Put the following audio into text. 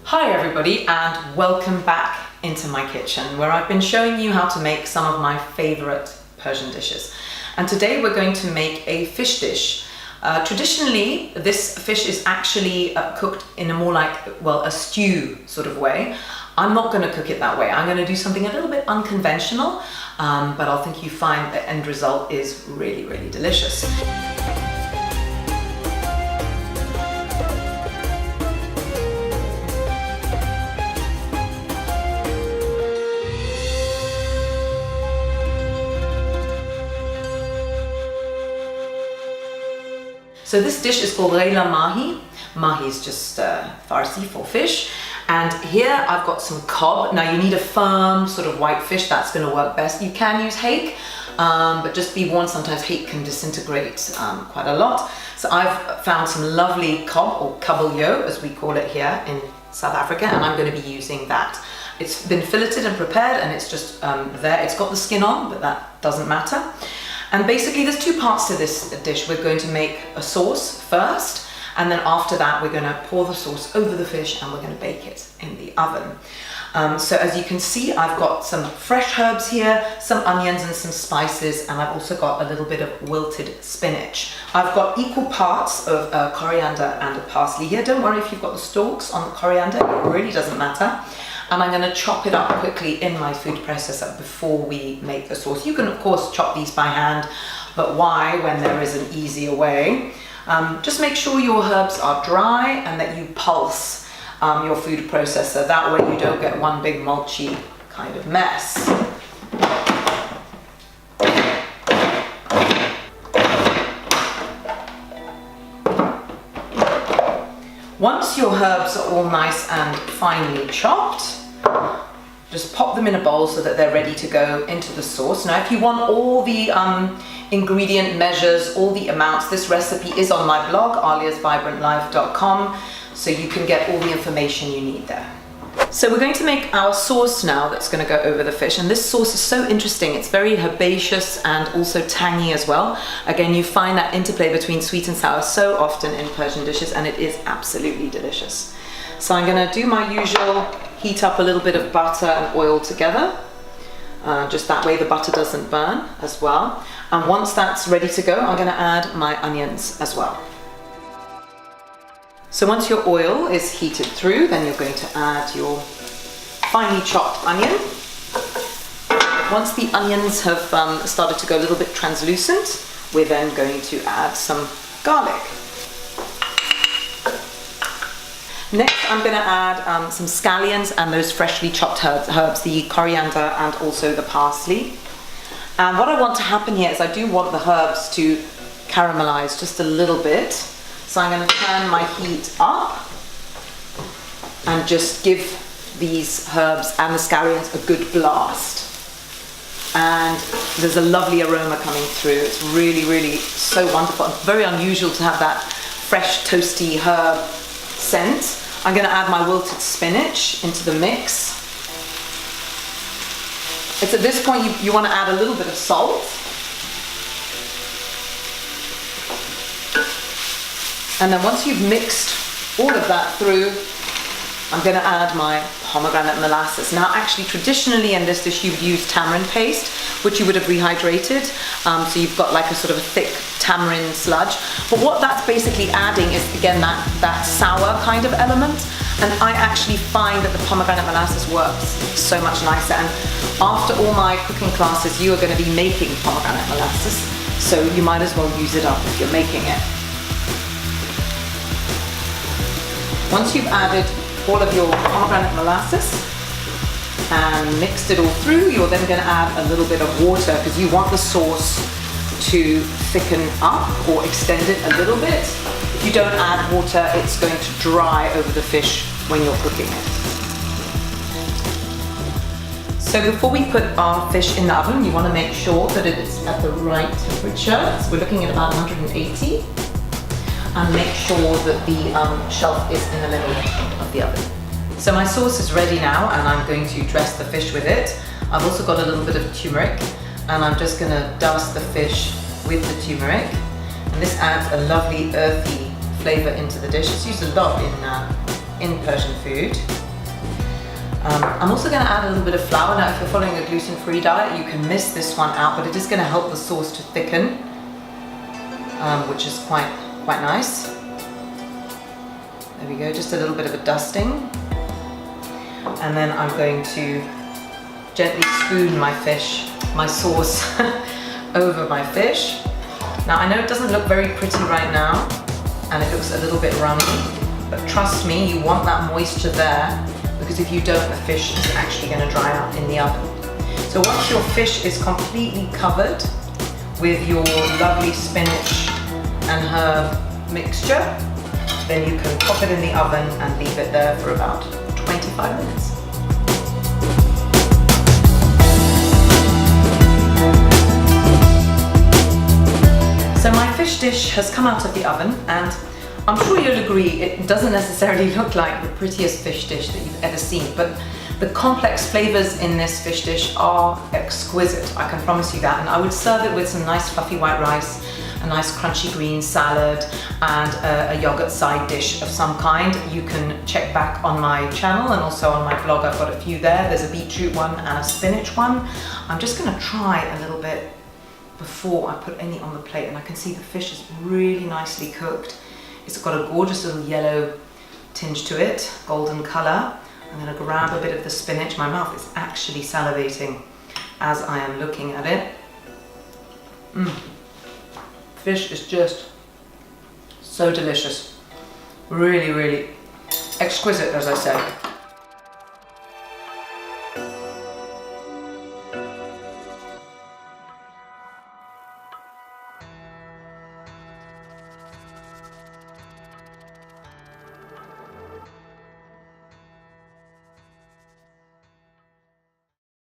Hi everybody, and welcome back into my kitchen where I've been showing you how to make some of my favorite Persian dishes. And today we're going to make a fish dish. Traditionally, this fish is actually cooked in a more like, well, a stew sort of way. I'm not going to cook it that way. I'm going to do something a little bit unconventional, but I think you find the end result is really, really delicious. So this dish is called Ghalieh Mahi. Mahi is just Farsi for fish. And here I've got some cob. Now you need a firm sort of white fish, that's going to work best. You can use hake, but just be warned, sometimes hake can disintegrate quite a lot. So I've found some lovely cob, or kabalyo as we call it here in South Africa, and I'm going to be using that. It's been filleted and prepared, and it's just there. It's got the skin on, but that doesn't matter. And basically there's two parts to this dish. We're going to make a sauce first, and then after that we're going to pour the sauce over the fish and we're going to bake it in the oven. So as you can see, I've got some fresh herbs here, some onions and some spices, and I've also got a little bit of wilted spinach. I've got equal parts of coriander and parsley here. Don't worry if you've got the stalks on the coriander, it really doesn't matter. And I'm going to chop it up quickly in my food processor before we make the sauce. You can of course chop these by hand, but why when there is an easier way? Just make sure your herbs are dry and that you pulse your food processor. That way you don't get one big mulchy kind of mess. Once your herbs are all nice and finely chopped, just pop them in a bowl so that they're ready to go into the sauce. Now if you want all the ingredient measures, all the amounts, this recipe is on my blog, aliasvibrantlife.com, so you can get all the information you need there. So we're going to make our sauce now that's going to go over the fish, and this sauce is so interesting. It's very herbaceous and also tangy as well. Again, you find that interplay between sweet and sour so often in Persian dishes, and it is absolutely delicious. So I'm going to do my usual, heat up a little bit of butter and oil together, just that way the butter doesn't burn as well. And once that's ready to go, I'm going to add my onions as well. So once your oil is heated through, then you're going to add your finely chopped onion. Once the onions have started to go a little bit translucent, we're then going to add some garlic. Next, I'm going to add some scallions and those freshly chopped herbs, the coriander and also the parsley. And what I want to happen here is I do want the herbs to caramelize just a little bit. So I'm going to turn my heat up and just give these herbs and the scallions a good blast. And there's a lovely aroma coming through. It's really, really so wonderful. It's very unusual to have that fresh, toasty herb scent. I'm going to add my wilted spinach into the mix. It's at this point you want to add a little bit of salt. And then once you've mixed all of that through, I'm going to add my pomegranate molasses. Now actually traditionally in this dish you've used tamarind paste, which you would have rehydrated, so you've got like a sort of a thick tamarind sludge. But what that's basically adding is again that sour kind of element, and I actually find that the pomegranate molasses works so much nicer. And after all my cooking classes you are going to be making pomegranate molasses, so you might as well use it up if you're making it. Once you've added all of your pomegranate molasses and mixed it all through, you're then going to add a little bit of water because you want the sauce to thicken up or extend it a little bit. If you don't add water, it's going to dry over the fish when you're cooking it. So before we put our fish in the oven, you want to make sure that it's at the right temperature. So we're looking at about 180. And make sure that the shelf is in the middle of the oven. So my sauce is ready now, and I'm going to dress the fish with it. I've also got a little bit of turmeric, and I'm just going to dust the fish with the turmeric. And this adds a lovely earthy flavour into the dish. It's used a lot in in Persian food. I'm also going to add a little bit of flour. Now if you're following a gluten-free diet, you can miss this one out, but it is going to help the sauce to thicken, which is quite nice. There we go, just a little bit of a dusting. And then I'm going to gently spoon my fish, my sauce over my fish. Now I know it doesn't look very pretty right now, and it looks a little bit runny, but trust me, you want that moisture there, because if you don't, the fish is actually going to dry out in the oven. So once your fish is completely covered with your lovely spinach and herb mixture, then you can pop it in the oven and leave it there for about 25 minutes. So my fish dish has come out of the oven, and I'm sure you'll agree it doesn't necessarily look like the prettiest fish dish that you've ever seen, but the complex flavors in this fish dish are exquisite, I can promise you that. And I would serve it with some nice fluffy white rice, a nice crunchy green salad, and a yogurt side dish of some kind. You can check back on my channel and also on my blog. I've got a few there. There's a beetroot one and a spinach one. I'm just going to try a little bit before I put any on the plate, and I can see the fish is really nicely cooked. It's got a gorgeous little yellow tinge to it, golden color. I'm going to grab a bit of the spinach. My mouth is actually salivating as I am looking at it. Fish is just so delicious. Really, really exquisite, as I said.